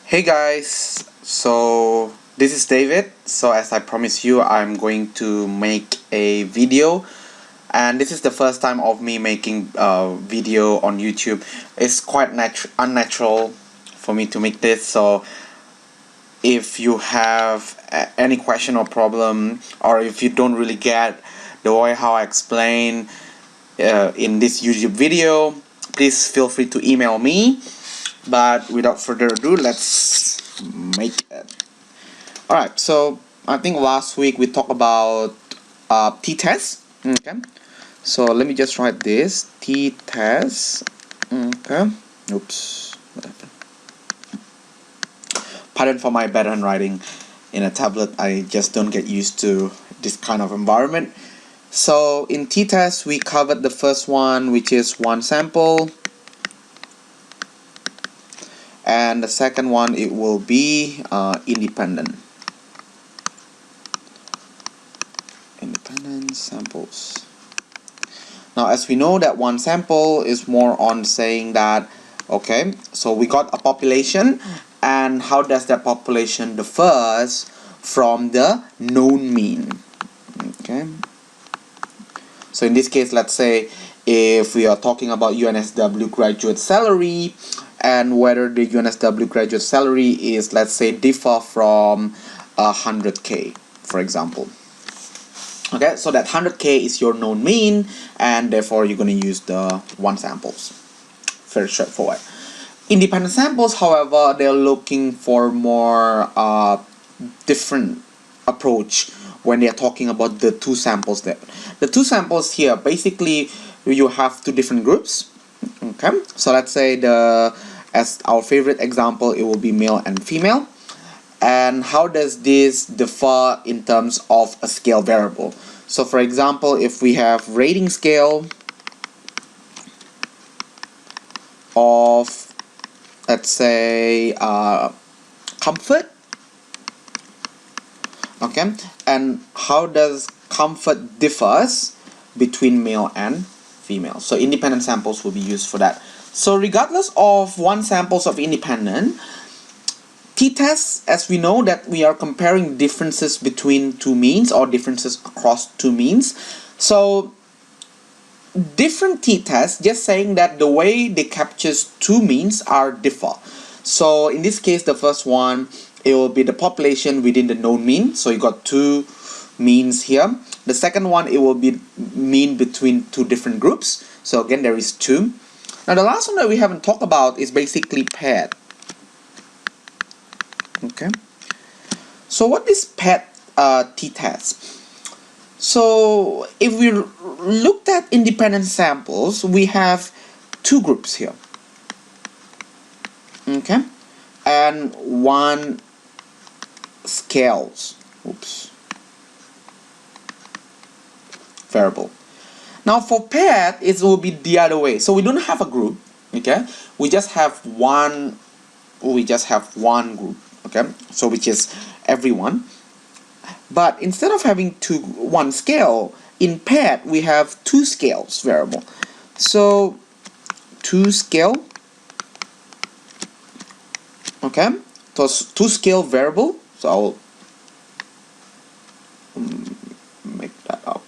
Hey guys, so this is David. So as I promised you, I'm going to make a video, and this is the first time of me making a video on YouTube. It's quite unnatural for me to make this, so if you have any question or problem, or if you don't really get the way how I explain in this YouTube video, please feel free to email me. But without further ado, let's make it. Alright, so I think last week we talked about t-test. Okay, so let me just write this t-test. Okay, oops, what happened? Pardon for my bad handwriting in a tablet. I just don't get used to this kind of environment. So in t-test we covered the first one, which is one sample. And the second one, it will be independent samples. Now as we know that one sample is more on saying that, okay, so we got a population, and how does that population differs from the known mean. Okay, so in this case, let's say if we are talking about UNSW graduate salary, and whether the UNSW graduate salary is, let's say, differ from 100K, for example. Okay, so that 100K is your known mean, and therefore you're going to use the one samples. Very straightforward. Independent samples, however, they're looking for more different approach when they're talking about the two samples there. The two samples here, basically, you have two different groups. Okay, so let's say as our favorite example, it will be male and female. And how does this differ in terms of a scale variable? So for example, if we have rating scale of, let's say, comfort, okay, and how does comfort differs between male and female? So independent samples will be used for that. So regardless of one samples of independent, t-tests, as we know that we are comparing differences between two means or differences across two means. So different t-tests, just saying that the way they captures two means are differ. So in this case, the first one, it will be the population within the known mean. So you got two means here. The second one, it will be mean between two different groups. So again, there is two. Now the last one that we haven't talked about is basically paired. Okay, so what is paired t-test? So if we looked at independent samples, we have two groups here. Okay, and one scales. Oops. Variable. Now for paired, it will be the other way. So we don't have a group. Okay, we just have one. We just have one group. Okay, so which is everyone. But instead of having one scale, in paired we have two scales variable. So two scale. Okay, so two scale variable. So I'll make that up.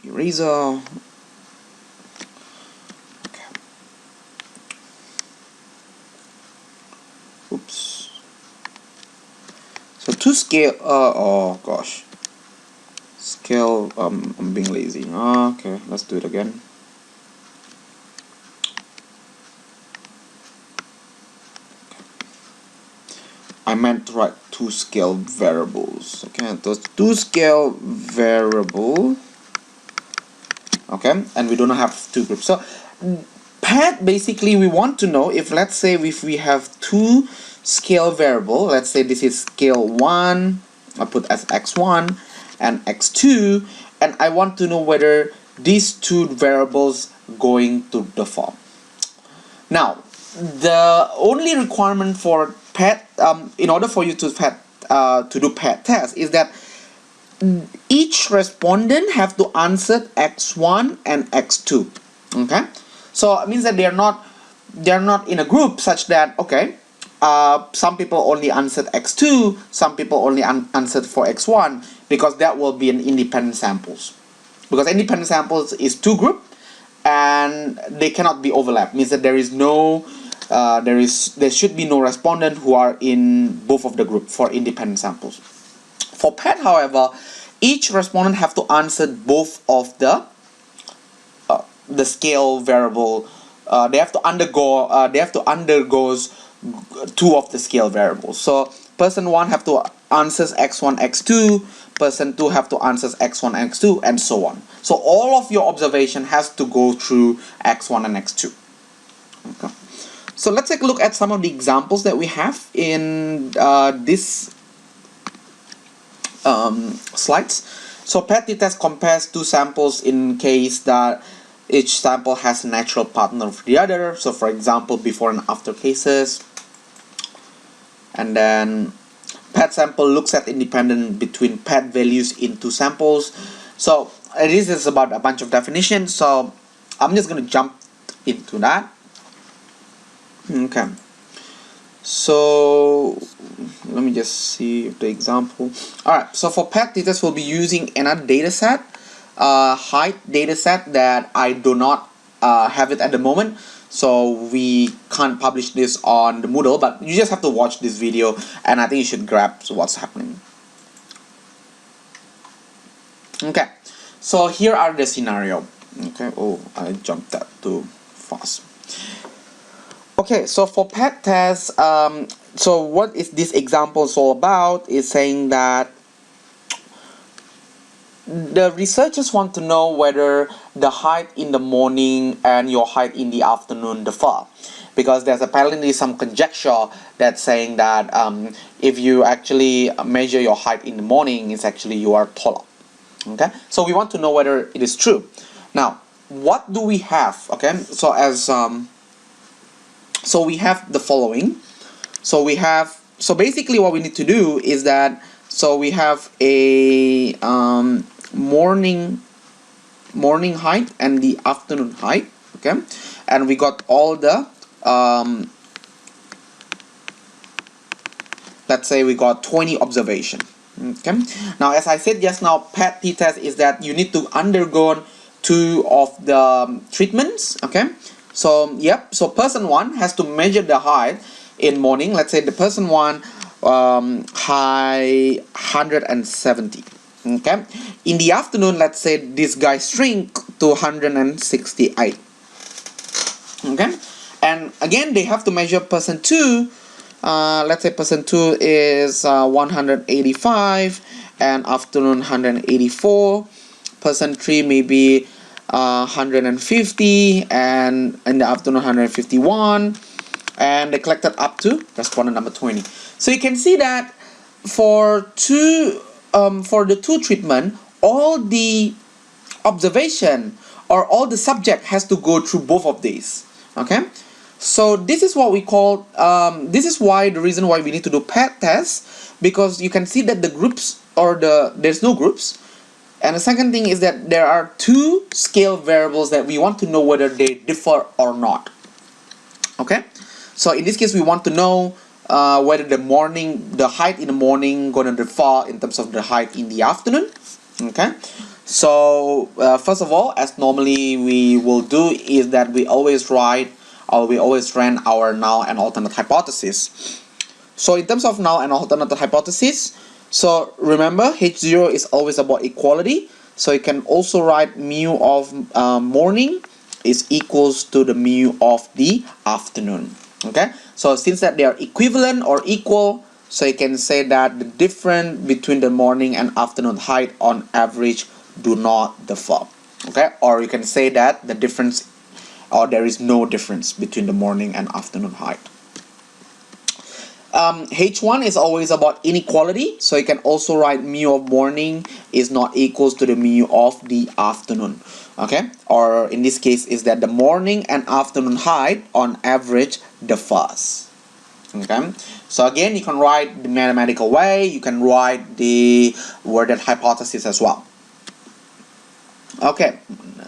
Eraser. Okay. Oops. So two scale. Oh gosh. Scale. I'm being lazy. Okay, let's do it again. I meant to write two scale variables. Okay, those two scale variable. Okay, and we don't have two groups. So paired, basically we want to know if, let's say, if we have two scale variable, let's say this is scale 1, I put as x1 and x2, and I want to know whether these two variables going to differ. Now the only requirement for paired, in order for you to do paired test, is that each respondent have to answer x1 and x2. Okay, so it means that they are not in a group such that, okay, some people only answered x2, some people only answered for x1, because that will be an independent samples. Because independent samples is two group and they cannot be overlapped. Means that there is no there should be no respondent who are in both of the group for independent samples. For PET, however, each respondent have to answer both of the scale variable. They have to undergo two of the scale variables. So person 1 have to answers x1, x2, person 2 have to answers x1, x2, and so on. So all of your observation has to go through x1 and x2. Okay. So let's take a look at some of the examples that we have in this slides. So PET t-test compares two samples in case that each sample has a natural partner of the other. So for example, before and after cases. And then PET sample looks at independent between PET values in two samples. So this is about a bunch of definitions. So I'm just going to jump into that. Okay. So let me just see the example. Alright, so for PET t-test we'll be using another dataset, height dataset that I do not have it at the moment, so we can't publish this on the Moodle, but you just have to watch this video and I think you should grasp what's happening. Okay, so here are the scenario. Okay, oh, I jumped that too fast. Okay, so for PET test, so what is this example all about is saying that the researchers want to know whether the height in the morning and your height in the afternoon differ, because there's apparently some conjecture that's saying that if you actually measure your height in the morning, it's actually you are taller. Okay, so we want to know whether it is true. Now, what do we have? Okay, so as so we have the following. So basically what we need to do is that, so we have a morning height and the afternoon height, okay, and we got all the let's say we got 20 observation. Okay, now as I said just now, PET t-test is that you need to undergo two of the treatments. Okay, so yep, so person 1 has to measure the height in morning. Let's say the person 1 high 170. Okay, in the afternoon, let's say this guy shrink to 168. Okay, and again they have to measure person 2. Let's say person 2 is 185 and afternoon 184. Person 3 maybe 150 and in the afternoon 151, and they collected up to respondent number 20. So you can see that for the two treatment, all the observation or all the subject has to go through both of these. Okay, so this is what we call this is why the reason why we need to do PET test, because you can see that the groups or there's no groups. And the second thing is that there are two scale variables that we want to know whether they differ or not. Okay, so in this case we want to know whether the height in the morning gonna differ in terms of the height in the afternoon. Okay, so first of all, as normally we will do, is that we always run our null and alternate hypothesis. So in terms of null and alternate hypothesis, so remember H0 is always about equality, so you can also write mu of morning is equals to the mu of the afternoon. Okay, so since that they are equivalent or equal, so you can say that the difference between the morning and afternoon height on average do not differ. Okay, or you can say that the difference, or there is no difference between the morning and afternoon height. H1 is always about inequality, so you can also write mu of morning is not equals to the mu of the afternoon. Okay, or in this case is that the morning and afternoon height on average differs. Okay, so again you can write the mathematical way, you can write the worded hypothesis as well. Okay,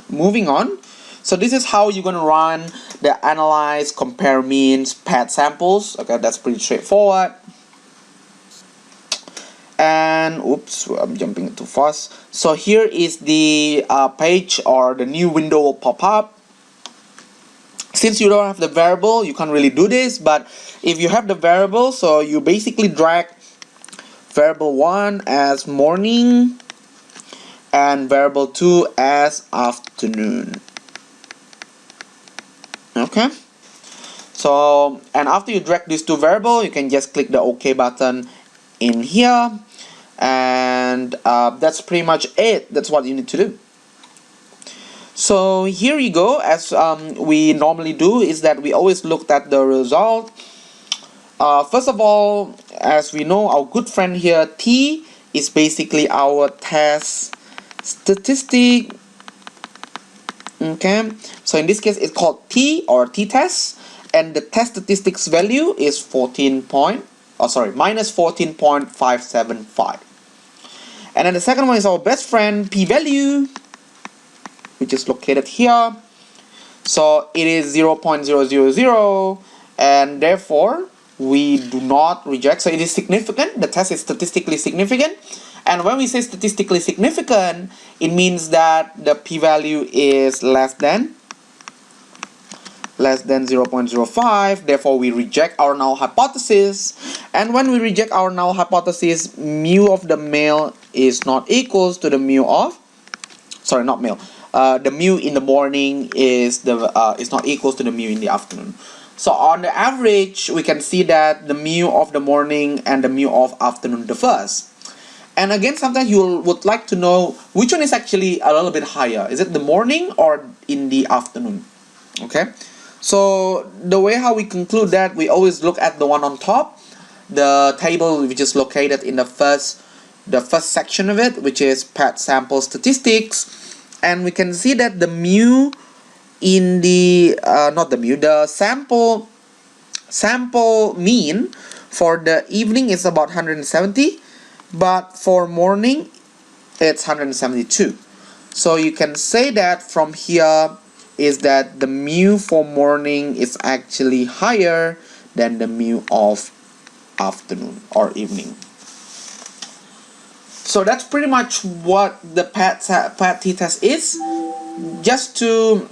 moving on. So this is how you're going to run the analyze, compare means, pad samples. Okay, that's pretty straightforward. And oops, I'm jumping too fast. So here is the page, or the new window will pop up. Since you don't have the variable, you can't really do this, but if you have the variable, so you basically drag variable 1 as morning and variable 2 as afternoon. Okay, so, and after you drag these two variables, you can just click the OK button in here, and that's pretty much it. That's what you need to do. So here you go. As we normally do, is that we always look at the result. First of all, as we know, our good friend here, T, is basically our test statistic. Okay, so in this case it's called T, or t-test, and the test statistics value is minus 14.575. And then the second one is our best friend, p-value, which is located here. So it is 0.000, and therefore we do not reject. So it is significant. The test is statistically significant. And when we say statistically significant, it means that the p-value is less than 0.05. Therefore, we reject our null hypothesis. And when we reject our null hypothesis, mu of the male is not equals to the mu of, sorry, not male. The mu in the morning is not equals to the mu in the afternoon. So on the average, we can see that the mu of the morning and the mu of afternoon differs. And again, sometimes you would like to know which one is actually a little bit higher. Is it the morning or in the afternoon? Okay. So the way how we conclude that, we always look at the one on top, the table which is located in the first section of it, which is pad sample statistics, and we can see that the mu in the the sample mean for the evening is about 170, but for morning it's 172. So you can say that from here is that the mu for morning is actually higher than the mu of afternoon or evening. So that's pretty much what the pad t-test is. Just to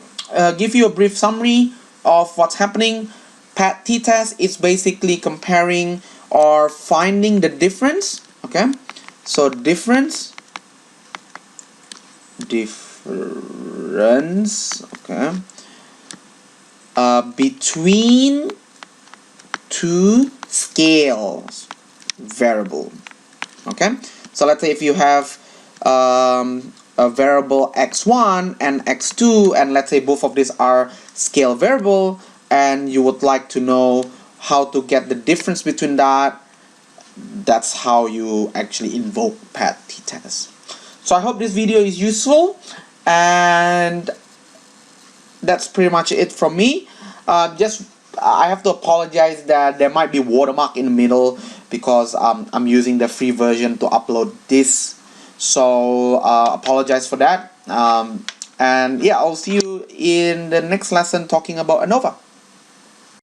give you a brief summary of what's happening, pad t-test is basically comparing or finding the difference. Okay, so difference, okay, between two scales variable. Okay, so let's say if you have a variable x1 and x2, and let's say both of these are scale variable, and you would like to know how to get the difference between that, that's how you actually invoke pad t-test. So I hope this video is useful, and that's pretty much it from me. I have to apologize that there might be watermark in the middle because I'm using the free version to upload this. So apologize for that. And yeah, I'll see you in the next lesson talking about ANOVA.